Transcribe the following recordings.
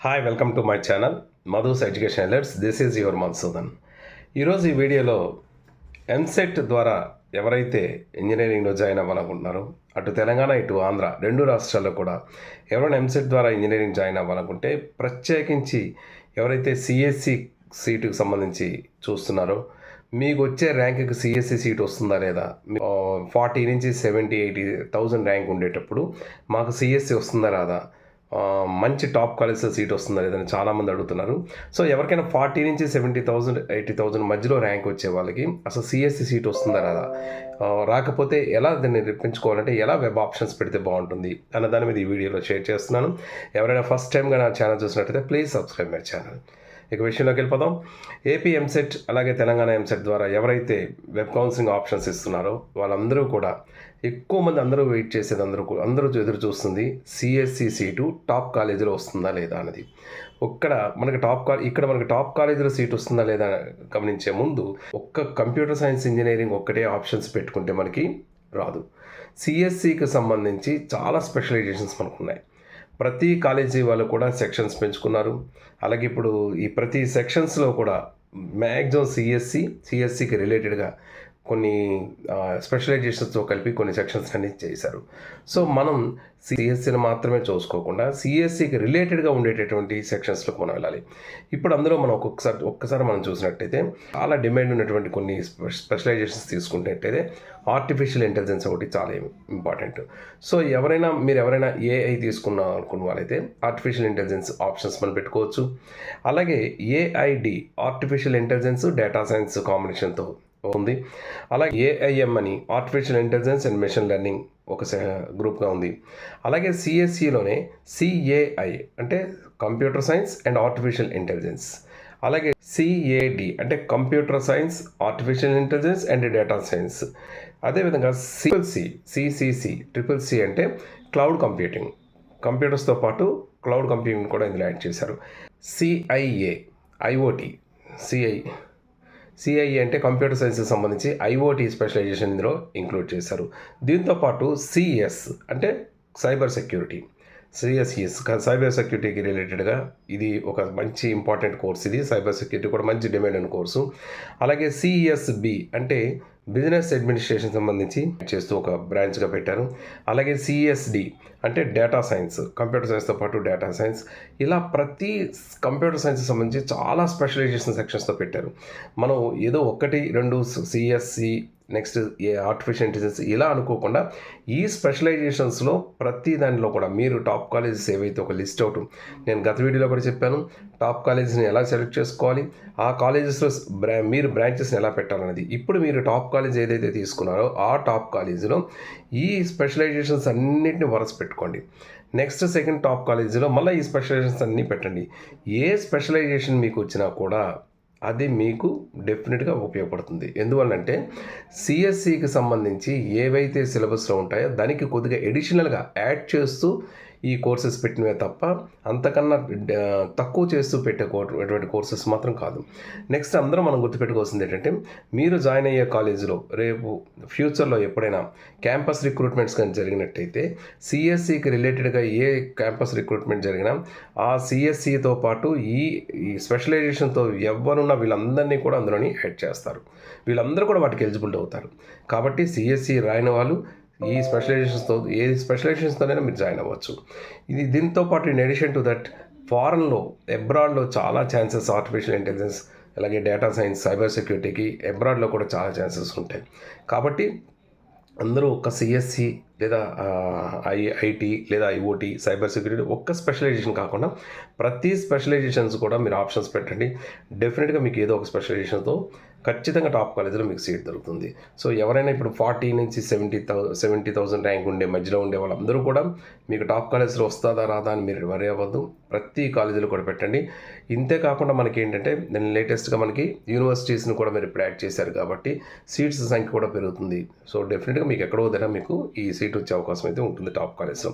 Hi welcome to my channel Madhus education alerts. This is your Mansudan. ఈరోజు ఈ వీడియోలో ఎంసెట్ ద్వారా ఎవరైతే ఇంజనీరింగ్లో జాయిన్ అవ్వాలనుకుంటున్నారో అటు తెలంగాణ ఇటు ఆంధ్ర రెండు రాష్ట్రాల్లో కూడా ఎవరైనా ఎంసెట్ ద్వారా ఇంజనీరింగ్ జాయిన్ అవ్వాలనుకుంటే ప్రత్యేకించి ఎవరైతే సిఎస్సి సీటుకు సంబంధించి చూస్తున్నారో మీకు వచ్చే ర్యాంక్కి సిఎస్సి సీట్ వస్తుందా లేదా, 40 నుంచి 70-80,000 ర్యాంక్ ఉండేటప్పుడు మాకు సిఎస్సి వస్తుందా రాదా, మంచి టాప్ కాలేజ్లో సీట్ వస్తుందా లేదని చాలామంది అడుగుతున్నారు. సో ఎవరికైనా 40 నుంచి 70,000 80,000 మధ్యలో ర్యాంక్ వచ్చే వాళ్ళకి అసలు సిఎస్సి సీట్ వస్తుందా రాదా, రాకపోతే ఎలా దాన్ని రప్పించుకోవాలంటే ఎలా వెబ్ ఆప్షన్స్ పెడితే బాగుంటుంది అన్న దాని మీద ఈ వీడియోలో షేర్ చేస్తున్నాను. ఎవరైనా ఫస్ట్ టైంగా నా ఛానల్ చూసినట్టయితే ప్లీజ్ సబ్స్క్రైబ్ మై ఛానల్. ఇక విషయంలోకి వెళ్ళిపోదాం. ఏపీ ఎంసెట్ అలాగే తెలంగాణ ఎంసెట్ ద్వారా ఎవరైతే వెబ్ కౌన్సిలింగ్ ఆప్షన్స్ ఇస్తున్నారో వాళ్ళందరూ కూడా ఎక్కువ మంది అందరూ వెయిట్ చేసేది అందరూ ఎదురు చూస్తుంది సిఎస్సి సీటు టాప్ కాలేజీలో వస్తుందా లేదా అన్నది. ఇక్కడ మనకి టాప్ కాలేజీలో సీట్ వస్తుందా లేదా గమనించే ముందు ఒక్క కంప్యూటర్ సైన్స్ ఇంజనీరింగ్ ఒక్కటే ఆప్షన్స్ పెట్టుకుంటే మనకి రాదు. సిఎస్సికి సంబంధించి చాలా స్పెషలైజేషన్స్ మనకు ఉన్నాయి. ప్రతి కాలేజీ వాళ్ళు కూడా సెక్షన్స్ పెంచుకున్నారు. అలాగే ఇప్పుడు ఈ ప్రతి సెక్షన్స్లో కూడా మ్యాక్సిమం సిఎస్సికి రిలేటెడ్గా కొన్ని స్పెషలైజేషన్స్తో కలిపి కొన్ని సెక్షన్స్ అన్ని చేశారు. సో మనం సిఎస్సిని మాత్రమే చూసుకోకుండా సిఎస్సికి రిలేటెడ్గా ఉండేటటువంటి సెక్షన్స్లోకి మనం వెళ్ళాలి. ఇప్పుడు అందులో మనం ఒక్కసారి మనం చూసినట్టయితే చాలా డిమాండ్ ఉన్నటువంటి కొన్ని స్పెషలైజేషన్స్ తీసుకున్నట్టయితే ఆర్టిఫిషియల్ ఇంటెలిజెన్స్ ఒకటి చాలా ఇంపార్టెంట్. సో ఎవరైనా ఏఐ తీసుకున్నాం అనుకున్న వాళ్ళైతే ఆర్టిఫిషియల్ ఇంటెలిజెన్స్ ఆప్షన్స్ మనం పెట్టుకోవచ్చు. అలాగే AID artificial intelligence data science కాంబినేషన్తో ఉంది. అలాగే ఏఐఎం అని artificial intelligence and machine learning ఒక గ్రూప్గా ఉంది. అలాగే సిఎస్సిలోనే సిఏఐ అంటే computer science and artificial intelligence. అలాగే సిఏడి అంటే computer science artificial intelligence and data science. అదేవిధంగా ట్రిపుల్ సి అంటే క్లౌడ్ కంప్యూటింగ్, కంప్యూటర్స్తో పాటు క్లౌడ్ కంప్యూటింగ్ కూడా ఇందులో యాడ్ చేశారు. సిఐఏ ఐఓటి సిఐఏ అంటే కంప్యూటర్ సైన్స్కి సంబంధించి ఐఓటీ స్పెషలైజేషన్ ఇందులో ఇంక్లూడ్ చేశారు. దీంతోపాటు సిఎస్ అంటే సైబర్ సెక్యూరిటీ, సైబర్ సెక్యూరిటీకి రిలేటెడ్గా ఇది ఒక మంచి ఇంపార్టెంట్ కోర్స్. ఇది సైబర్ సెక్యూరిటీ కూడా మంచి డిమాండ్ అయిన కోర్సు. అలాగే సిఎస్బి అంటే బిజినెస్ అడ్మినిస్ట్రేషన్ సంబంధించి చేస్తూ ఒక బ్రాంచ్గా పెట్టారు. అలాగే సిఎస్డి అంటే డేటా సైన్స్, కంప్యూటర్ సైన్స్తో పాటు డేటా సైన్స్. ఇలా ప్రతి కంప్యూటర్ సైన్స్ సంబంధించి చాలా స్పెషలైజేషన్ సెక్షన్స్తో పెట్టారు. మనం ఏదో 1-2 సిఎస్సి నెక్స్ట్ ఆర్టిఫిషియల్ ఇంటెలిజెన్స్ ఇలా అనుకోకుండా ఈ స్పెషలైజేషన్స్లో ప్రతి దానిలో కూడా మీరు టాప్ కాలేజెస్ ఏవైతే ఒక లిస్ట్ అవుట్ నేను గత వీడియోలో కూడా చెప్పాను. టాప్ కాలేజెస్ని ఎలా సెలెక్ట్ చేసుకోవాలి, ఆ కాలేజెస్లో మీరు బ్రాంచెస్ని ఎలా పెట్టాలన్నది. ఇప్పుడు మీరు టాప్ కాలేజ్ ఏదైతే తీసుకున్నారో ఆ టాప్ కాలేజీలో ఈ స్పెషలైజేషన్స్ అన్నింటిని వరస పెట్టుకోండి. నెక్స్ట్ సెకండ్ టాప్ కాలేజీలో మళ్ళీ ఈ స్పెషలైజేషన్స్ అన్నీ పెట్టండి. ఏ స్పెషలైజేషన్ మీకు వచ్చినా కూడా అది మీకు డెఫినెట్గా ఉపయోగపడుతుంది. ఎందువల్లంటే సిఎస్సికి సంబంధించి ఏవైతే సిలబస్లో ఉంటాయో దానికి కొద్దిగా ఎడిషనల్గా యాడ్ చేస్తూ ఈ కోర్సెస్ పెట్టినవే తప్ప అంతకన్నా తక్కువ చేస్తూ పెట్టేటువంటి కోర్సెస్ మాత్రం కాదు. నెక్స్ట్ అందరూ మనం గుర్తుపెట్టుకోవాల్సింది ఏంటంటే మీరు జాయిన్ అయ్యే కాలేజీలో రేపు ఫ్యూచర్లో ఎప్పుడైనా క్యాంపస్ రిక్రూట్మెంట్స్ కానీ జరిగినట్టయితే సిఎస్సికి రిలేటెడ్గా ఏ క్యాంపస్ రిక్రూట్మెంట్ జరిగినా ఆ సిఎస్సితో పాటు ఈ స్పెషలైజేషన్తో ఎవరున్నా వీళ్ళందరినీ కూడా అందులోని యాడ్ చేస్తారు. వీళ్ళందరూ కూడా వాటికి ఎలిజిబుల్ అవుతారు. కాబట్టి సిఎస్సి రాయని వాళ్ళు ఈ స్పెషలైజేషన్స్తోనైనా మీరు జాయిన్ అవ్వచ్చు. దీంతో పాటు ఇన్ అడిషన్ టు దట్ అబ్రాడ్లో చాలా ఛాన్సెస్ ఆర్టిఫిషియల్ ఇంటెలిజెన్స్ అలాగే డేటా సైన్స్ సైబర్ సెక్యూరిటీకి అబ్రాడ్లో కూడా చాలా ఛాన్సెస్ ఉంటాయి. కాబట్టి అందరూ ఒక సిఎస్సి లేదా ఐటీ లేదా ఐఓటీ సైబర్ సెక్యూరిటీ ఒక్క స్పెషలైజేషన్ కాకుండా ప్రతి స్పెషలైజేషన్స్ కూడా మీరు ఆప్షన్స్ పెట్టండి. డెఫినెట్గా మీకు ఏదో ఒక స్పెషలైజేషన్తో ఖచ్చితంగా టాప్ కాలేజీలో మీకు సీట్ దొరుకుతుంది. సో ఎవరైనా ఇప్పుడు 40 నుంచి 70,000 ర్యాంక్ ఉండే మధ్యలో ఉండే వాళ్ళందరూ కూడా మీకు టాప్ కాలేజీలో వస్తుందా రాదా అని మీరు వరి అవ్వద్దు. ప్రతి కాలేజీలో కూడా పెట్టండి. ఇంతే కాకుండా మనకి ఏంటంటే నేను లేటెస్ట్గా మనకి యూనివర్సిటీస్ని కూడా మీరు ఇప్పుడు యాడ్ చేశారు కాబట్టి సీట్స్ సంఖ్య కూడా పెరుగుతుంది. సో డెఫినెట్గా మీకు ఎక్కడో దగ్గర మీకు ఈ సీట్ వచ్చే అవకాశం అయితే ఉంటుంది టాప్ కాలేజ్లో.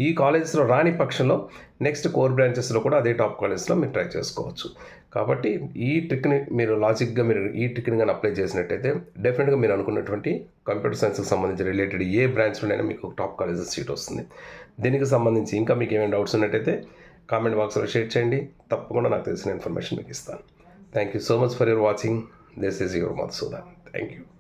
ఈ కాలేజెస్లో రాని పక్షంలో నెక్స్ట్ కోర్ బ్రాంచెస్లో కూడా అదే టాప్ కాలేజ్లో మీరు ట్రై చేసుకోవచ్చు. కాబట్టి ఈ ట్రిక్ని మీరు లాజిక్గా ఈ ట్రిక్ని కానీ అప్లై చేసినట్టయితే డెఫినెట్గా మీరు అనుకున్నటువంటి కంప్యూటర్ సైన్స్కి సంబంధించి రిలేటెడ్ ఏ బ్రాంచ్లోనైనా మీకు టాప్ కాలేజెస్ సీట్ వస్తుంది. దీనికి సంబంధించి ఇంకా మీకు ఏమైనా డౌట్స్ ఉన్నట్టయితే కామెంట్ బాక్స్లో షేర్ చేయండి. తప్పకుండా నాకు తెలిసిన ఇన్ఫర్మేషన్ మీకు ఇస్తాను. Thank you so much for your watching. This is your Madhusudan. Thank you.